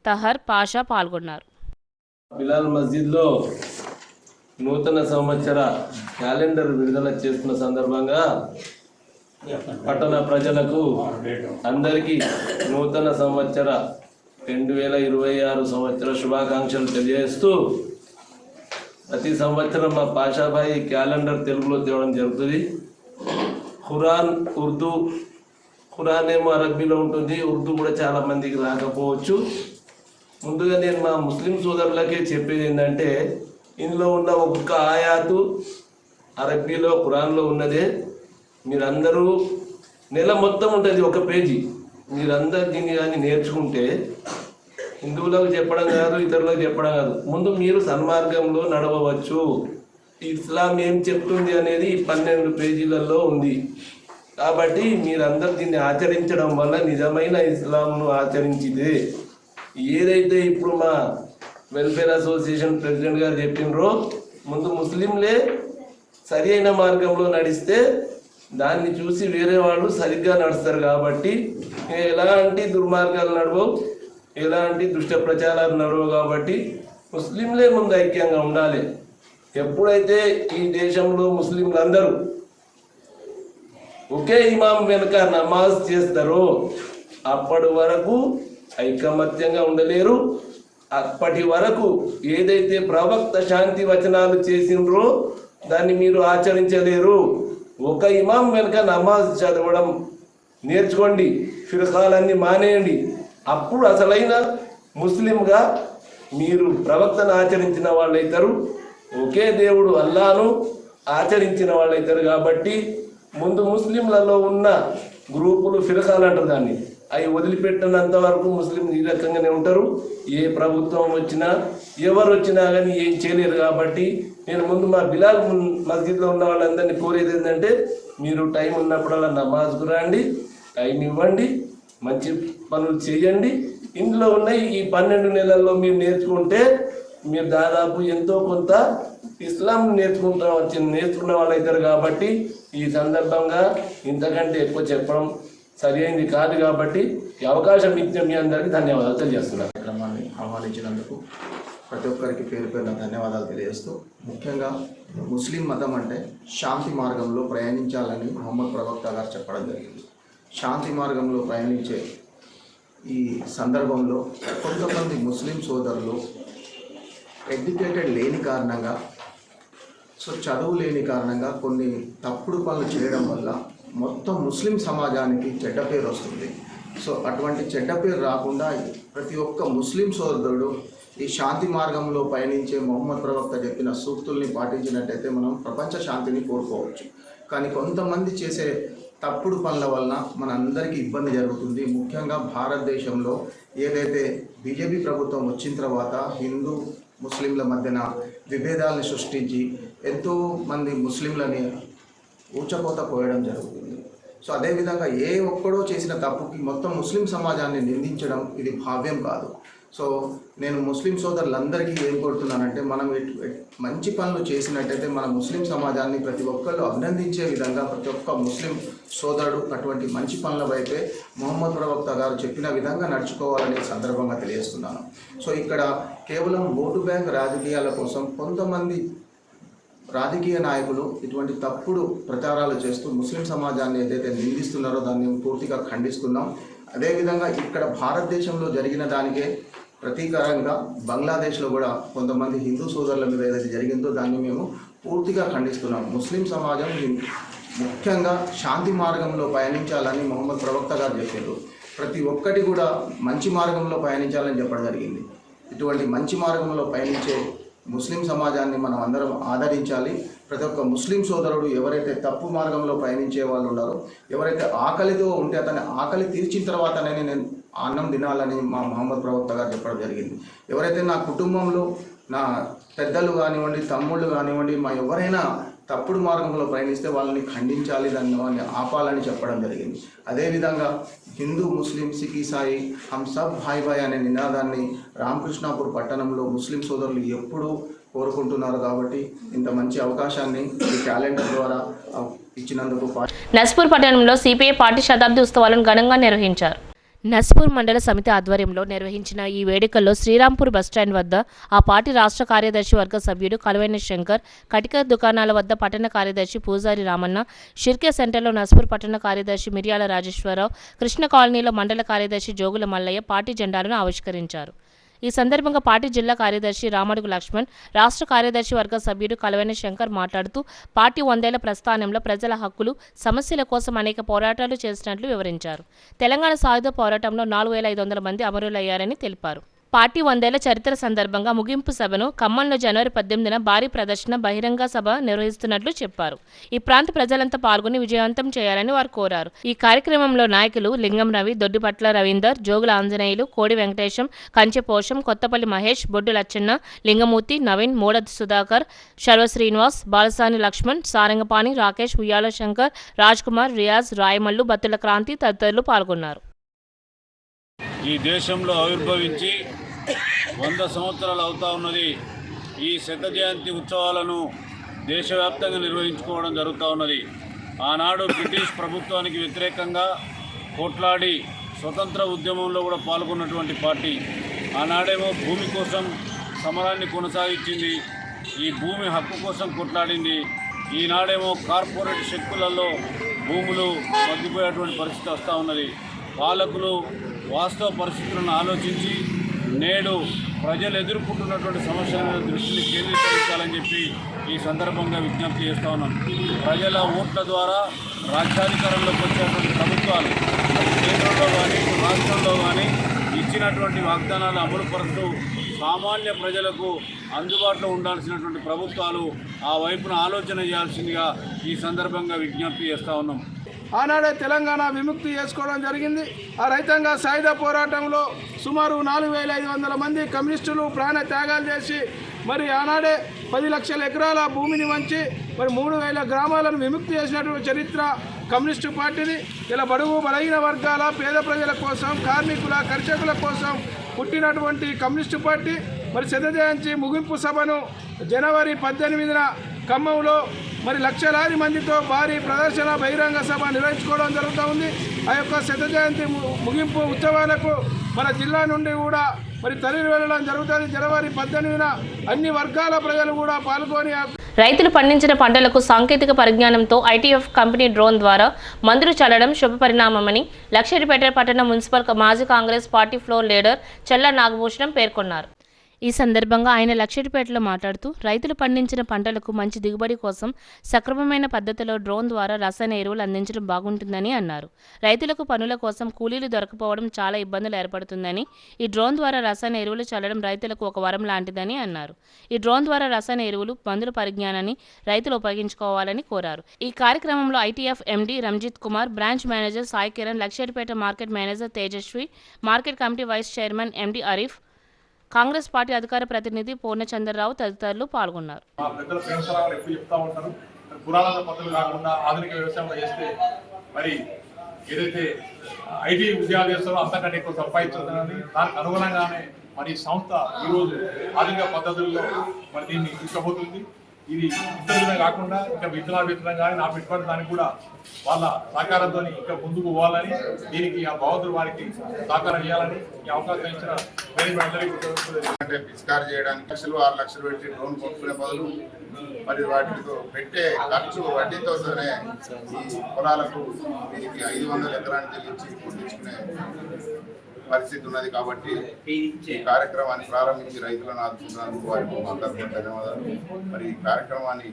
తహర్ పాషా పాల్గొన్నారు. బిలాల్ మస్జిద్లో నూతన సంవత్సర క్యాలెండర్ విడుదల చేస్తున్న సందర్భంగా పట్టణ ప్రజలకు అందరికీ నూతన సంవత్సర 2026 సంవత్సర శుభాకాంక్షలు తెలియజేస్తూ ప్రతి సంవత్సరం మా పాషాభాయి క్యాలెండర్ తెలుగులో తేవడం జరుగుతుంది. ఖురాన్ ఏమో అరబ్బీలో ఉంటుంది, ఉర్దూ కూడా చాలా మందికి రాకపోవచ్చు. ముందుగా నేను మా ముస్లిం సోదరులకే చెప్పేది ఏంటంటే, ఇందులో ఉన్న ఒక్కొక్క ఆయాతు అరబ్బీలో ఖురాన్లో ఉన్నదే. మీరందరూ నెల మొత్తం ఉంటుంది ఒక పేజీ. మీరందరూ దీన్ని కానీ నేర్చుకుంటే హిందువులకు చెప్పడం కాదు, ఇతరులకు చెప్పడం కాదు, ముందు మీరు సన్మార్గంలో నడవవచ్చు. ఇస్లాం ఏం చెప్తుంది అనేది 12 పేజీలలో ఉంది. కాబట్టి మీరందరూ దీన్ని ఆచరించడం వల్ల నిజమైన ఇస్లాంను ఆచరించితే ఏదైతే ఇప్పుడు మా వెల్ఫేర్ అసోసియేషన్ ప్రెసిడెంట్ గారు చెప్పినరో, ముందు ముస్లింలే సరి అయిన మార్గంలో నడిస్తే దాన్ని చూసి వేరే వాళ్ళు సరిగ్గా నడుస్తారు. కాబట్టి ఎలాంటి దుర్మార్గాలు నడవవు, ఎలాంటి దుష్ట ప్రచారాలు నడవవు. కాబట్టి ముస్లింలే ముందు ఐక్యంగా ఉండాలి. ఎప్పుడైతే ఈ దేశంలో ముస్లింలందరూ ఒకే ఇమాం వెనుక నమాజ్ చేస్తారో అప్పటి వరకు ఐకమత్యంగా ఉండలేరు. అప్పటి వరకు ఏదైతే ప్రవక్త శాంతి వచనాలు చేసినరో దాన్ని మీరు ఆచరించలేరు. ఒక ఇమాం వెనుక నమాజ్ చదవడం నేర్చుకోండి, ఫిర్ఖాలన్నీ మానేయండి. అప్పుడు అసలైన ముస్లింగా మీరు ప్రవక్తను ఆచరించిన వాళ్ళైతారు, ఒకే దేవుడు అల్లాను ఆచరించిన వాళ్ళైతారు. కాబట్టి ముందు ముస్లింలలో ఉన్న గ్రూపులు ఫిర్ఖాలు అంటారు దాన్ని, అవి వదిలిపెట్టినంత వరకు ముస్లిం ఈ రకంగానే ఉంటారు. ఏ ప్రభుత్వం వచ్చినా ఎవరు వచ్చినా కానీ ఏం చేయలేరు. కాబట్టి నేను ముందు మా బిలాల్ మస్జిద్లో ఉన్న వాళ్ళందరినీ కోరేది ఏంటంటే, మీరు టైం ఉన్నప్పుడల్లా నమాజ్కు రండి, టైం ఇవ్వండి, మంచి పనులు చేయండి. ఇందులో ఉన్న ఈ 12 నెలల్లో మీరు నేర్చుకుంటే మీరు దాదాపు ఎంతో కొంత ఇస్లాం నేర్చుకున్న వాళ్ళు అవుతారు. కాబట్టి ఈ సందర్భంగా ఇంతకంటే ఎక్కువ చెప్పడం సరి అయింది కాదు. కాబట్టి ఈ అవకాశం ఇచ్చిన మీ అందరికీ ధన్యవాదాలు తెలియజేస్తున్నాను. కార్యక్రమాన్ని ఆహ్వానించినందుకు ప్రతి ఒక్కరికి పేరు పేరున ధన్యవాదాలు తెలియజేస్తూ, ముఖ్యంగా ముస్లిం మతం అంటే శాంతి మార్గంలో ప్రయాణించాలని మొహమ్మద్ ప్రవక్త గారు చెప్పడం జరిగింది. శాంతి మార్గంలో ప్రయాణించే ఈ సందర్భంలో కొంతమంది ముస్లిం సోదరులు ఎడ్యుకేటెడ్ లేని కారణంగా, చదువు లేని కారణంగా కొన్ని తప్పుడు పనులు చేయడం వల్ల మొత్తం ముస్లిం సమాజానికి చెడ్డ పేరు వస్తుంది. అటువంటి చెడ్డ పేరు రాకుండా ప్రతి ఒక్క ముస్లిం సోదరుడు ఈ శాంతి మార్గంలో పయనించే మొహమ్మద్ ప్రవక్త చెప్పిన సూక్తుల్ని పాటించినట్టయితే మనం ప్రపంచ శాంతిని కోరుకోవచ్చు. కానీ కొంతమంది చేసే తప్పుడు పనుల వలన మనందరికీ ఇబ్బంది జరుగుతుంది. ముఖ్యంగా భారతదేశంలో ఏదైతే బీజేపీ ప్రభుత్వం వచ్చిన తర్వాత హిందూ ముస్లింల మధ్యన విభేదాలను సృష్టించి ఎంతోమంది ముస్లింలని ఊచకోత పోయడం జరుగుతుంది. అదేవిధంగా ఏ ఒక్కడో చేసిన తప్పుకి మొత్తం ముస్లిం సమాజాన్ని నిందించడం ఇది భావ్యం కాదు. సో నేను ముస్లిం సోదరులందరికీ ఏం కోరుతున్నానంటే, మనం మంచి పనులు చేసినట్టయితే మన ముస్లిం సమాజాన్ని ప్రతి ఒక్కళ్ళు అభినందించే విధంగా ప్రతి ఒక్క ముస్లిం సోదరుడు అటువంటి మంచి పనుల వైపే మొహమ్మద్ ప్రవక్త గారు చెప్పిన విధంగా నడుచుకోవాలని సందర్భంగా తెలియజేస్తున్నాను. సో ఇక్కడ కేవలం ఓటు బ్యాంక్ రాజకీయాల కోసం కొంతమంది రాజకీయ నాయకులు ఇటువంటి తప్పుడు ప్రచారాలు చేస్తూ ముస్లిం సమాజాన్ని ఏదైతే నిందిస్తున్నారో దాన్ని పూర్తిగా ఖండిస్తున్నాం. అదేవిధంగా ఇక్కడ భారతదేశంలో జరిగిన దానికే ప్రతీకారంగా బంగ్లాదేశ్లో కూడా కొంతమంది హిందూ సోదరుల మీద ఏదైతే జరిగిందో దాన్ని మేము పూర్తిగా ఖండిస్తున్నాం. ముస్లిం సమాజం ముఖ్యంగా శాంతి మార్గంలో పయనించాలని మొహమ్మద్ ప్రవక్త గారు చెప్పారు. ప్రతి ఒక్కటి కూడా మంచి మార్గంలో పయనించాలని చెప్పడం జరిగింది. ఇటువంటి మంచి మార్గంలో పయనించే ముస్లిం సమాజాన్ని మనం అందరం ఆదరించాలి. ప్రతి ఒక్క ముస్లిం సోదరుడు ఎవరైతే తప్పు మార్గంలో పయనించే వాళ్ళు ఉన్నారో, ఎవరైతే ఆకలితో ఉంటే అతని ఆకలి తీర్చిన తర్వాతనే నేను అన్నం తినాలని మా మొహమ్మద్ ప్రవక్త గారు చెప్పడం జరిగింది. ఎవరైతే నా కుటుంబంలో నా పెద్దలు కానివ్వండి, తమ్ముళ్ళు కానివ్వండి, మా ఎవరైనా తప్పుడు మార్గంలో ప్రయాణిస్తే వాళ్ళని ఖండించాలి, దాన్ని ఆపాలని చెప్పడం జరిగింది. అదేవిధంగా హిందూ ముస్లిం సిక్ ఈసాయి హమ్ సబ్ భాయ్ భాయ్ అనే నినాదాన్ని రామకృష్ణాపూర్ పట్టణంలో ముస్లిం సోదరులు ఎప్పుడూ కోరుకుంటున్నారు. కాబట్టి ఇంత మంచి అవకాశాన్ని ఈ క్యాలెండర్ ద్వారా ఇచ్చినందుకు నస్పూర్ పట్టణంలో సిపిఐ పార్టీ శతాబ్ది ఉత్సవాలను ఘనంగా నిర్వహించారు. నస్పూర్ మండల సమితి ఆధ్వర్యంలో నిర్వహించిన ఈ వేడుకల్లో శ్రీరాంపూర్ బస్టాండ్ వద్ద ఆ పార్టీ రాష్ట్ర కార్యదర్శి వర్గ సభ్యుడు కలువైన శంకర్, కటిక దుకాణాల వద్ద పట్టణ కార్యదర్శి పూజారి రామన్న, షిర్కే సెంటర్లో నస్పూర్ పట్టణ కార్యదర్శి మిర్యాల రాజేశ్వరరావు, కృష్ణ కాలనీలో మండల కార్యదర్శి జోగుల మల్లయ్య పార్టీ జెండాలను ఆవిష్కరించారు. ఈ సందర్భంగా పార్టీ జిల్లా కార్యదర్శి రామడుగు లక్ష్మణ్, రాష్ట్ర కార్యదర్శి వర్గ సభ్యుడు కలువైన శంకర్ మాట్లాడుతూ పార్టీ 100 ఏళ్ల ప్రస్థానంలో ప్రజల హక్కులు, సమస్యల కోసం అనేక పోరాటాలు చేసినట్లు వివరించారు. తెలంగాణ సాయుధ పోరాటంలో 4500 మంది అమరులయ్యారని తెలిపారు. పార్టీ 100 ఏళ్ల చరిత్ర సందర్భంగా ముగింపు సభను ఖమ్మంలో జనవరి 18న భారీ ప్రదర్శన బహిరంగ సభ నిర్వహిస్తున్నట్లు చెప్పారు. ఈ ప్రాంత ప్రజలంతా పాల్గొని విజయవంతం చేయాలని వారు కోరారు. ఈ కార్యక్రమంలో నాయకులు లింగం రవి, దొడ్డిపట్ల రవీందర్, జోగుల ఆంజనేయులు, కోడి వెంకటేశం, కంచె పోషం, కొత్తపల్లి మహేష్, బొడ్డు లచ్చన్న, లింగమూర్తి, నవీన్, మోడద్ సుధాకర్, శర్వ శ్రీనివాస్, బాలసాని లక్ష్మణ్, సారంగపాణి, రాకేష్, ఉయ్యాల శంకర్, రాజ్ కుమార్, రియాజ్, రాయమల్లు, బత్తుల క్రాంతి తదితరులు పాల్గొన్నారు. ఈ దేశంలో ఆవిర్భవించి 100 సంవత్సరాలు అవుతా ఉన్నది. ఈ శత జయంతి ఉత్సవాలను దేశవ్యాప్తంగా నిర్వహించుకోవడం జరుగుతూ ఉన్నది. ఆనాడు బ్రిటిష్ ప్రభుత్వానికి వ్యతిరేకంగా కొట్లాడి స్వతంత్ర ఉద్యమంలో కూడా పాల్గొన్నటువంటి పార్టీ. ఆనాడేమో భూమి కోసం సమరాన్ని కొనసాగించింది, ఈ భూమి హక్కు కోసం కొట్లాడింది. ఈనాడేమో కార్పొరేట్ శక్తులలో భూములు మగ్గిపోయేటువంటి పరిస్థితి వస్తూ ఉన్నది. పాలకులు వాస్తవ పరిస్థితులను ఆలోచించి నేడు ప్రజలు ఎదుర్కొంటున్నటువంటి సమస్యల మీద దృష్టిని కేంద్రీకరించాలని చెప్పి ఈ సందర్భంగా విజ్ఞప్తి చేస్తూ ఉన్నాం. ప్రజల ఓట్ల ద్వారా రాజ్యాధికారంలోకి వచ్చేటువంటి ప్రభుత్వాలు కేంద్రంలో కానీ రాష్ట్రంలో కానీ ఇచ్చినటువంటి వాగ్దానాలు అమలుపరుస్తూ సామాన్య ప్రజలకు అందుబాటులో ఉండాల్సినటువంటి ప్రభుత్వాలు ఆ వైపున ఆలోచన చేయాల్సిందిగా ఈ సందర్భంగా విజ్ఞప్తి చేస్తూ ఉన్నాం. ఆనాడే తెలంగాణ విముక్తి చేసుకోవడం జరిగింది. ఆ రైతాంగ సాయుధ పోరాటంలో సుమారు 4500 మంది కమ్యూనిస్టులు ప్రాణ త్యాగాలు చేసి మరి ఆనాడే 10 లక్షల ఎకరాల భూమిని వంచి మరి 3000 గ్రామాలను విముక్తి చేసినటువంటి చరిత్ర కమ్యూనిస్టు పార్టీని. ఇలా బడుగు బలహీన వర్గాల పేద ప్రజల కోసం, కార్మికుల, కర్షకుల కోసం పుట్టినటువంటి కమ్యూనిస్టు పార్టీ మరి శత జయంతి ముగింపు సభను జనవరి 18న ఖమ్మంలో మరి లక్షలాది మందితో భారీ ప్రదర్శన బహిరంగ సభ నిర్వహించుకోవడం జరుగుతూ ఉంది. ఆ యొక్క శత జయంతి ముగింపు ఉత్సవాలకు మన జిల్లా నుండి కూడా మరి తరలి వెళ్ళడం జరుగుతుంది. జనవరి 18న అన్ని వర్గాల ప్రజలు కూడా పాల్గొని రైతులు పండించిన పంటలకు సాంకేతిక పరిజ్ఞానంతో ఐటీఎఫ్ కంపెనీ డ్రోన్ ద్వారా మందులు చల్లడం శుభపరిణామమని లక్షెట్టిపేట పట్టణ మున్సిపల్ మాజీ కాంగ్రెస్ పార్టీ ఫ్లోర్ లీడర్ చెల్ల నాగభూషణం పేర్కొన్నారు. ఈ సందర్భంగా ఆయన లక్షెట్టిపేటలో మాట్లాడుతూ రైతులు పండించిన పంటలకు మంచి దిగుబడి కోసం సక్రమమైన పద్ధతిలో డ్రోన్ ద్వారా రసాయన ఎరువులు అందించడం బాగుంటుందని అన్నారు. రైతులకు పనుల కోసం కూలీలు దొరకపోవడం చాలా ఇబ్బందులు ఏర్పడుతుందని, ఈ డ్రోన్ ద్వారా రసాయన ఎరువులు చల్లడం రైతులకు ఒక వరం లాంటిదని అన్నారు. ఈ డ్రోన్ ద్వారా రసాయన ఎరువులు, మందుల పరిజ్ఞానాన్ని రైతులు ఉపయోగించుకోవాలని కోరారు. ఈ కార్యక్రమంలో ITF MD Ranjith Kumar, branch manager Sai Kiran, Lakshettipet market manager Tejaswi, market committee vice chairman MD Arif, Congress party అధికార ప్రతినిధి పూర్ణచంద్రరావు తదితరులు పాల్గొన్నారు. పురాతన పద్ధతులు కాకుండా ఆధునిక వ్యవసాయంలో చేస్తే మరి ఏదైతే ఐటీ ఉద్యోగాలు చేస్తారో అంతకంటే ఎక్కువ సంపాదించుతుందని దానికి అనుగుణంగానే మరి సంస్థ ఈరోజు ఆధునిక పద్ధతుల్లో మరి దీన్ని తీసుకుపోతుంది. ఇది ఇతరులనే కాకుండా ఇంకా విత్తనాలు పెట్టడం కానీ నా పెట్టుబడి దానికి కూడా వాళ్ళ సహకారంతో ఇంకా ముందుకు పోవాలని, దీనికి ఆ భగవంతుడు వారికి సహకారం చేయాలని ఈ అవకాశం ఇచ్చిన అంటే పిచికారి చేయడానికి 6 లక్షలు పెట్టి డ్రోన్ కొనుక్కునే బదులు మరి వాటితో పెట్టే ఖర్చు వడ్డీతోనే ఈ పొలాలకు దీనికి 500 ఎకరాన్ని చెల్లించి పండించుకునే పరిస్థితి ఉన్నది. కాబట్టి ఈ కార్యక్రమాన్ని ప్రారంభించి రైతులను ఆదుకున్నందుకు వారికి అందరికీ ధన్యవాదాలు. మరి ఈ కార్యక్రమాన్ని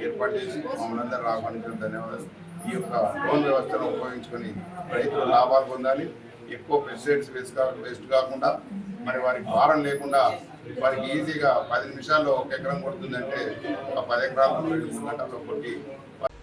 ఏర్పాటు చేసి మమ్మల్ని అందరూ ఆహ్వానించిన ధన్యవాదాలు. ఈ యొక్క డ్రోన్ వ్యవస్థను ఉపయోగించుకొని రైతులు లాభాలు పొందాలి. ఎక్కువ పెస్టిసైడ్స్ వేస్ట్ కాకుండా మరి వారికి భారం లేకుండా వారికి ఈజీగా 10 నిమిషాల్లో 1 ఎకరం కొడుతుందంటే ఒక 10 ఎకరాల్లో 2-3 గంటల్లో కొట్టి.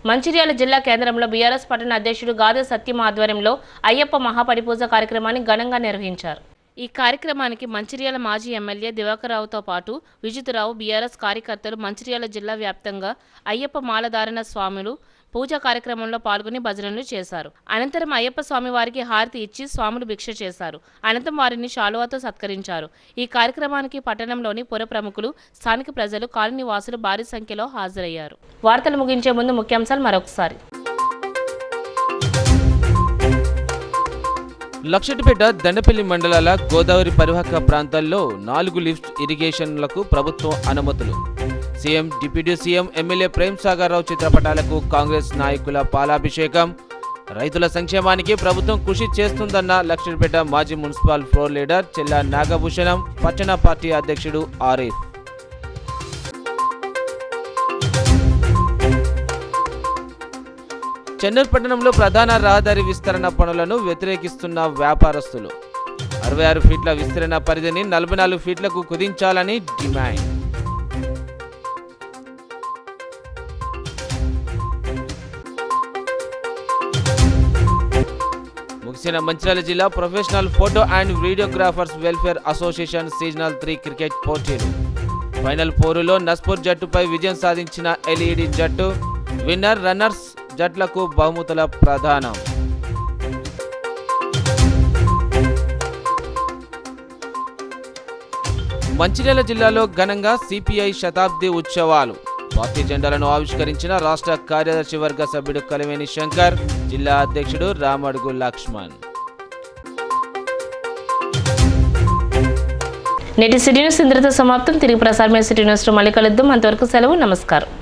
మంచిర్యాల జిల్లా కేంద్రంలో బీఆర్ఎస్ పట్టణ అధ్యక్షుడు గాదె సత్యం ఆధ్వర్యంలో అయ్యప్ప మహాపడిపూజ కార్యక్రమాన్ని ఘనంగా నిర్వహించారు. ఈ కార్యక్రమానికి మంచిర్యాల మాజీ ఎమ్మెల్యే దివాకర్రావుతో పాటు విజితురావు, బీఆర్ఎస్ కార్యకర్తలు మంచిర్యాల జిల్లా వ్యాప్తంగా అయ్యప్ప మాలధారణ స్వాములు పూజా కార్యక్రమంలో పాల్గొని భజనలు చేశారు. అనంతరం అయ్యప్ప స్వామి వారికి హారతి ఇచ్చి స్వాములు భిక్ష చేశారు. అనంతరం వారిని శాలువాతో సత్కరించారు. ఈ కార్యక్రమానికి పట్టణంలోని పుర ప్రముఖులు, స్థానిక ప్రజలు, కాలనీ వాసులు భారీ సంఖ్యలో హాజరయ్యారు. వార్తలు ముగించే ముందు ముఖ్యాంశాలు మరొకసారి. లక్షెట్పేట, దండపల్లి మండలాల గోదావరి పరివాహక ప్రాంతాల్లో 4 లిఫ్ట్ ఇరిగేషన్లకు ప్రభుత్వం అనుమతులు. CM, deputy CM, MLA Prem Sagar Rao చిత్రపటాలకు కాంగ్రెస్ నాయకుల పాలాభిషేకం. రైతుల సంక్షేమానికి ప్రభుత్వం కృషి చేస్తుందన్న లక్షెట్పేట మాజీ municipal floor leader Chella Nagabhushanam, పట్టణ పార్టీ అధ్యక్షుడు ఆరిఫ్. చెన్నూరు పట్టణంలో ప్రధాన రహదారి విస్తరణ పనులను వ్యతిరేకిస్తున్న వ్యాపారస్తులు 66 ఫీట్ల విస్తరణ పరిధిని 44 ఫీట్లకు కుదించాలని డిమాండ్. ముగిసిన మంచిర్యాల జిల్లా professional photo and videographers welfare association seasonal 3 cricket పోటీలు. ఫైనల్ 4లో నస్పూర్ జట్టుపై విజయం సాధించిన ఎల్ఈడి జట్టు. విన్నర్, రన్నర్స్ జట్లకు బహుమతుల ప్రదానం. మంచిర్యాల జిల్లాలో ఘనంగా సిపిఐ శతాబ్ది ఉత్సవాలు. పార్టీ జెండాలను ఆవిష్కరించిన రాష్ట్ర కార్యదర్శి వర్గ సభ్యుడు కలివేని శంకర్, జిల్లా అధ్యక్షుడు రామడుగు లక్ష్మణ్. నేటి సిటీ న్యూస్ ఇంతటితో సమాప్తం. తిరిగి ప్రసారమైన సిటీ న్యూస్లో మళ్ళీ కలుద్దాం. అంతవరకు సెలవు. నమస్కారం.